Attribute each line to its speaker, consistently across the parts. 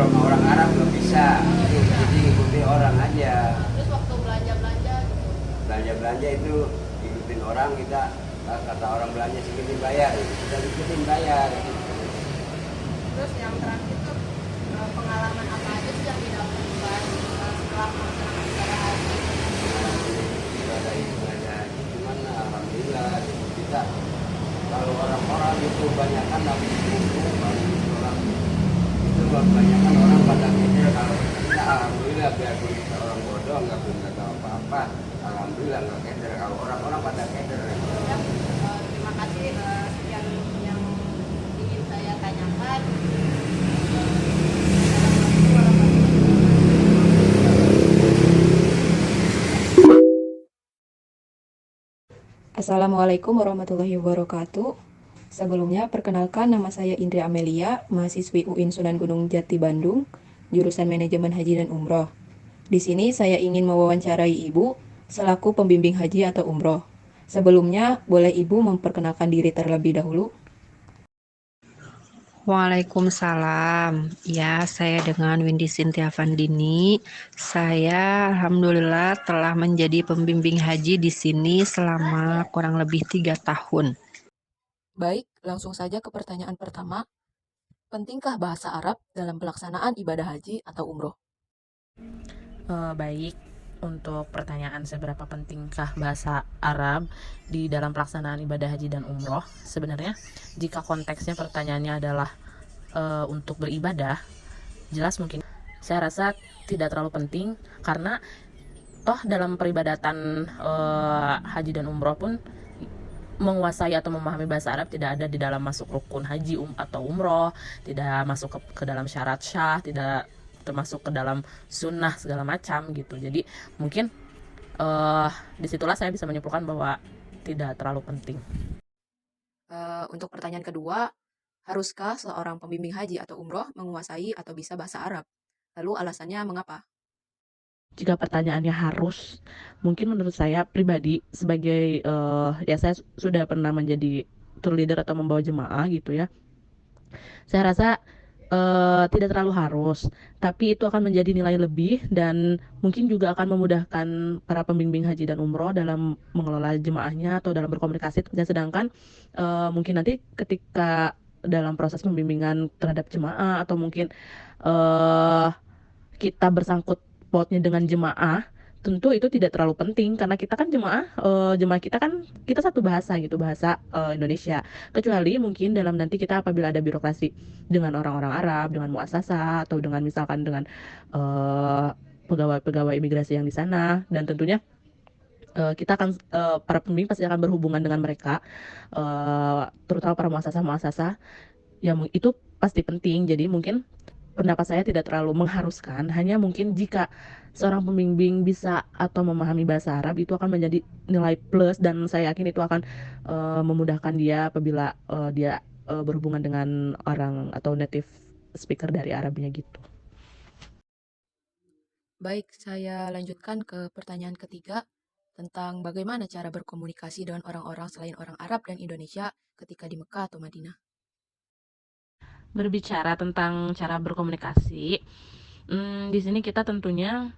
Speaker 1: sama orang Arab nggak bisa, jadi ikuti orang aja.
Speaker 2: Terus waktu belanja-belanja gitu.
Speaker 1: Belanja-belanja itu ikutin orang, kita kata orang belanja segini bayar, kita ikutin bayar.
Speaker 2: Terus yang terakhir tuh pengalaman apa aja sih yang didapatkan setelah melaksanakan ibadah haji?
Speaker 1: Ibadah haji cuman alhamdulillah gitu. Kita kalau orang-orang itu banyakan habis itu habis sholat itu kebanyakan orang pada keder. Kalau kita alhamdulillah biarpun kita orang bodoh nggak tahu apa-apa, alhamdulillah nggak keder. Kalau orang-orang pada keder.
Speaker 2: Ya, terima kasih sekian yang ingin saya tanyakan.
Speaker 3: Assalamualaikum warahmatullahi wabarakatuh. Sebelumnya, perkenalkan nama saya Indri Amelia, mahasiswi UIN Sunan Gunung Jati Bandung, jurusan Manajemen Haji dan Umroh. Di sini saya ingin mewawancarai Ibu selaku pembimbing haji atau umroh. Sebelumnya, boleh Ibu memperkenalkan diri terlebih dahulu?
Speaker 4: Waalaikumsalam. Ya, saya dengan Windy Cynthia Vandini. Saya alhamdulillah telah menjadi pembimbing haji di sini selama kurang lebih 3 tahun.
Speaker 3: Baik, langsung saja ke pertanyaan pertama. Pentingkah bahasa Arab dalam pelaksanaan ibadah haji atau umroh?
Speaker 5: Baik, untuk pertanyaan seberapa pentingkah bahasa Arab di dalam pelaksanaan ibadah haji dan umroh, sebenarnya jika konteksnya pertanyaannya adalah untuk beribadah, jelas mungkin saya rasa tidak terlalu penting, karena toh dalam peribadatan haji dan umroh pun menguasai atau memahami bahasa Arab tidak ada di dalam masuk rukun haji atau umroh, tidak masuk ke dalam syarat syah, tidak termasuk ke dalam sunnah segala macam gitu. Jadi mungkin disitulah saya bisa menyimpulkan bahwa tidak terlalu penting.
Speaker 3: Untuk pertanyaan kedua, haruskah seorang pembimbing haji atau umroh menguasai atau bisa bahasa Arab? Lalu alasannya mengapa?
Speaker 5: Jika pertanyaannya harus, mungkin menurut saya pribadi sebagai ya saya sudah pernah menjadi tour leader atau membawa jemaah gitu ya. Saya rasa tidak terlalu harus, tapi itu akan menjadi nilai lebih dan mungkin juga akan memudahkan para pembimbing haji dan umroh dalam mengelola jemaahnya atau dalam berkomunikasi. Dan sedangkan mungkin nanti ketika dalam proses pembimbingan terhadap jemaah atau mungkin eh, kita bersangkut pautnya dengan jemaah, tentu itu tidak terlalu penting karena kita kan jemaah kita kan kita satu bahasa gitu, bahasa Indonesia. Kecuali mungkin dalam nanti kita apabila ada birokrasi dengan orang-orang Arab, dengan muasasah atau dengan misalkan dengan eh, pegawai-pegawai imigrasi yang di sana, dan tentunya kita akan para pembimbing pasti akan berhubungan dengan mereka, terutama para muasasah-muasasah yang itu pasti penting. Jadi mungkin pendapat saya tidak terlalu mengharuskan, hanya mungkin jika seorang pembimbing bisa atau memahami bahasa Arab itu akan menjadi nilai plus, dan saya yakin itu akan memudahkan dia apabila dia berhubungan dengan orang atau native speaker dari Arabnya gitu.
Speaker 3: Baik, saya lanjutkan ke pertanyaan ketiga tentang bagaimana cara berkomunikasi dengan orang-orang selain orang Arab dan Indonesia ketika di Mekah atau Madinah.
Speaker 5: Berbicara tentang cara berkomunikasi, di sini kita tentunya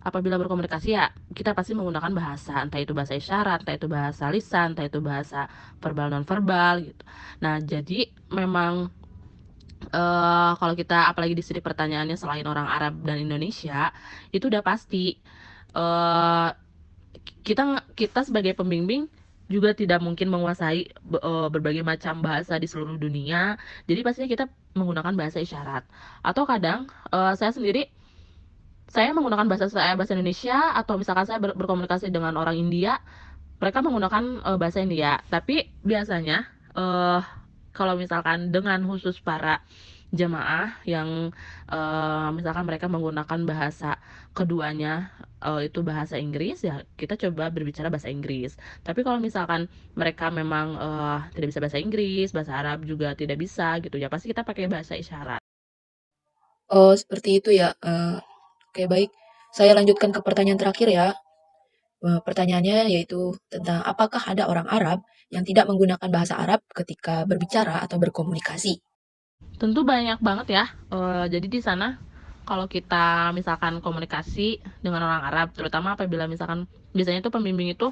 Speaker 5: apabila berkomunikasi ya kita pasti menggunakan bahasa, entah itu bahasa isyarat, entah itu bahasa lisan, entah itu bahasa verbal non verbal gitu. Nah, jadi memang kalau kita apalagi di sini pertanyaannya selain orang Arab dan Indonesia, itu udah pasti eh kita kita sebagai pembimbing juga tidak mungkin menguasai berbagai macam bahasa di seluruh dunia. Jadi pastinya kita menggunakan bahasa isyarat. Atau kadang saya sendiri saya menggunakan bahasa Indonesia, atau misalkan saya berkomunikasi dengan orang India, mereka menggunakan bahasa India. Tapi biasanya kalau misalkan dengan khusus para jemaah yang misalkan mereka menggunakan bahasa keduanya itu bahasa Inggris, ya kita coba berbicara bahasa Inggris. Tapi kalau misalkan mereka memang tidak bisa bahasa Inggris, bahasa Arab juga tidak bisa gitu ya, pasti kita pakai bahasa isyarat.
Speaker 3: Oh, seperti itu ya. Oke, baik. Saya lanjutkan ke pertanyaan terakhir ya. Pertanyaannya yaitu tentang apakah ada orang Arab yang tidak menggunakan bahasa Arab ketika berbicara atau berkomunikasi?
Speaker 5: Tentu banyak banget ya. Jadi di sana kalau kita misalkan komunikasi dengan orang Arab, terutama apabila misalkan biasanya tuh pembimbing itu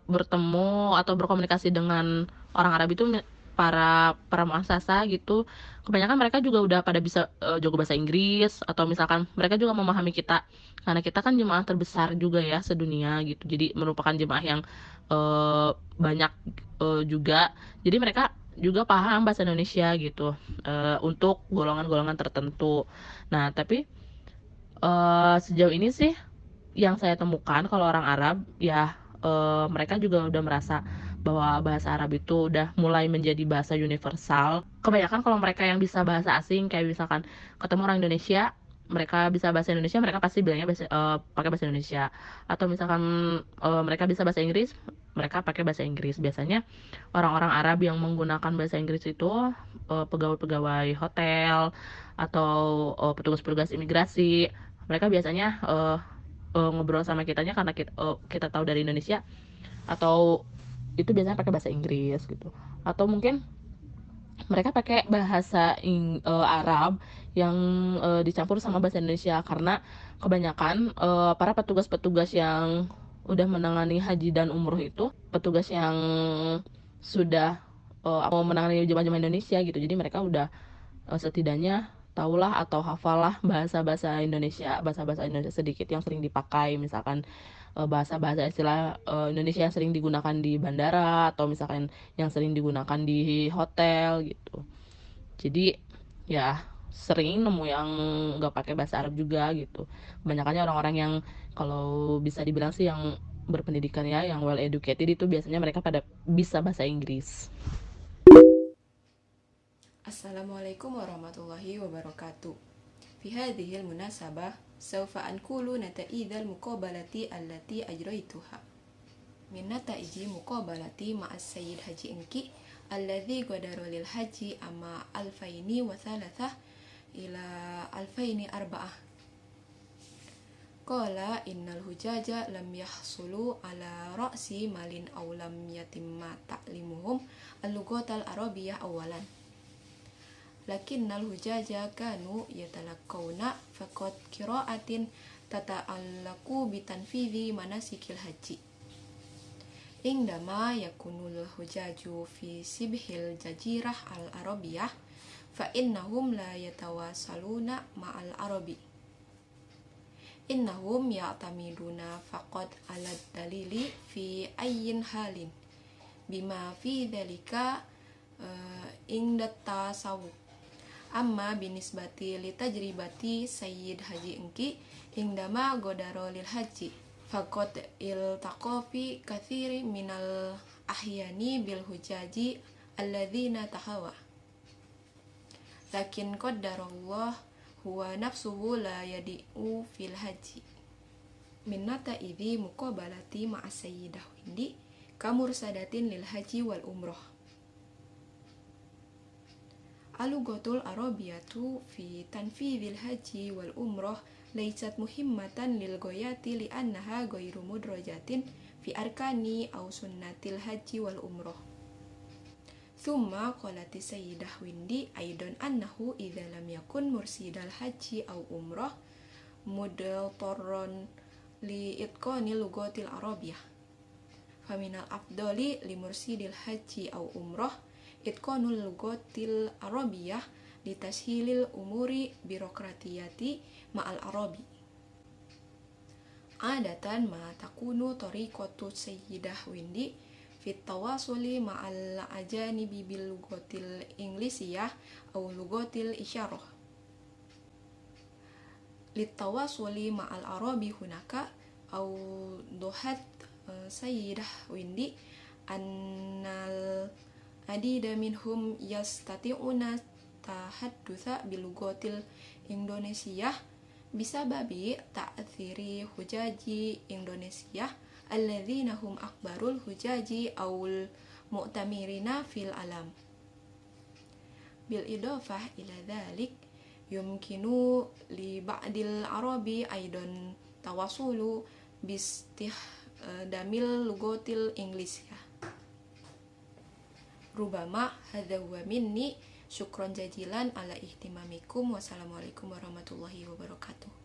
Speaker 5: bertemu atau berkomunikasi dengan orang Arab itu para muassasah gitu, kebanyakan mereka juga udah pada bisa jago bahasa Inggris, atau misalkan mereka juga memahami kita karena kita kan jemaah terbesar juga ya sedunia gitu. Jadi merupakan jemaah yang banyak juga. Jadi mereka juga paham bahasa Indonesia gitu untuk golongan-golongan tertentu. Nah, tapi sejauh ini sih yang saya temukan kalau orang Arab ya, mereka juga udah merasa bahwa bahasa Arab itu udah mulai menjadi bahasa universal. Kebanyakan kalau mereka yang bisa bahasa asing kayak misalkan ketemu orang Indonesia, mereka bisa bahasa Indonesia, mereka pasti bilangnya pakai bahasa Indonesia. Atau misalkan mereka bisa bahasa Inggris, mereka pakai bahasa Inggris. Biasanya orang-orang Arab yang menggunakan bahasa Inggris itu pegawai-pegawai hotel atau petugas-petugas imigrasi. Mereka biasanya ngobrol sama kitanya karena kita tahu dari Indonesia, atau itu biasanya pakai bahasa Inggris gitu, atau mungkin mereka pakai bahasa Arab yang dicampur sama bahasa Indonesia, karena kebanyakan para petugas-petugas yang udah menangani haji dan umroh itu petugas yang sudah mau menangani jemaah-jemaah Indonesia gitu. Jadi mereka udah setidaknya tahulah atau hafalah bahasa-bahasa Indonesia sedikit yang sering dipakai, misalkan bahasa-bahasa istilah Indonesia yang sering digunakan di bandara, atau misalkan yang sering digunakan di hotel gitu. Jadi ya sering nemu yang nggak pakai bahasa Arab juga gitu. Kebanyakannya orang-orang yang kalau bisa dibilang sih yang berpendidikan ya, yang well educated, itu biasanya mereka pada bisa bahasa Inggris.
Speaker 3: Assalamualaikum warahmatullahi wabarakatuh. في هذه المناسبة سوف أنقل نتائج المقابلة التي أجريتها. من نتائج مقابلتي مع السيد حجي إنكي الذي غادر للحج عام 2003 إلى 2004. قال إن الحجاج لم يحصلوا على رأس مال أو لم يتم تعليمهم اللغة العربية أولا، لكن الحجاج كانوا يتلقون فقط قراءة تتعلق بتنفيذ مناسك الحج. عندما يكون الحجاج في شبه الجزيرة العربية فإنهم لا يتواصلون مع العرب، إنهم يعتمدون فقط على الدليل في أي حال، بما في ذلك عند التصوف. أما بالنسبة لتجربة سيد حجي إنكي عندما غادر للحج فقد التقى في كثير من الأحيان بالحجاج الذين تهوى، لكن قدر الله هو نفسه لا يضيع في الحج. من نتائج مقابلتي مع السيدة هندي كمرشدة للحج والعمرة. اللغة العربية في تنفيذ الحج والعمرة ليست مهمة للغاية لأنها غير مدرجة في أركان أو سنة الحج والعمرة. ثم قالت السيدة هندي أيضا أنه إذا لم يكن مرشد الحج أو عمرة مضطرا لإتقان اللغة العربية، فمن الأفضل لمرشد الحج أو عمرة إتقان اللغة العربية لتسهيل الأمور بيروقراطية مع العرب. عادة ما تكون طريقة السيدة هندي في التواصل مع الأجانب باللغة الإنجليزية أو لغة الإشارة. للتواصل مع العرب هناك أوضحت السيدة هندي أن العديد منهم يستطيعون التحدث باللغة الإندونيسية بسبب تأثير حجاج إندونيسيا الذين هم أكبر الحجاج أو المعتمرين في العالم. بالإضافة إلى ذلك يمكن لبعض العرب أيضا تواصل باستخدام اللغة الإنجليزية. Rubama hadza huwa minni. Syukron jazilan ala ihtimamikum. Wassalamualaikum warahmatullahi wabarakatuh.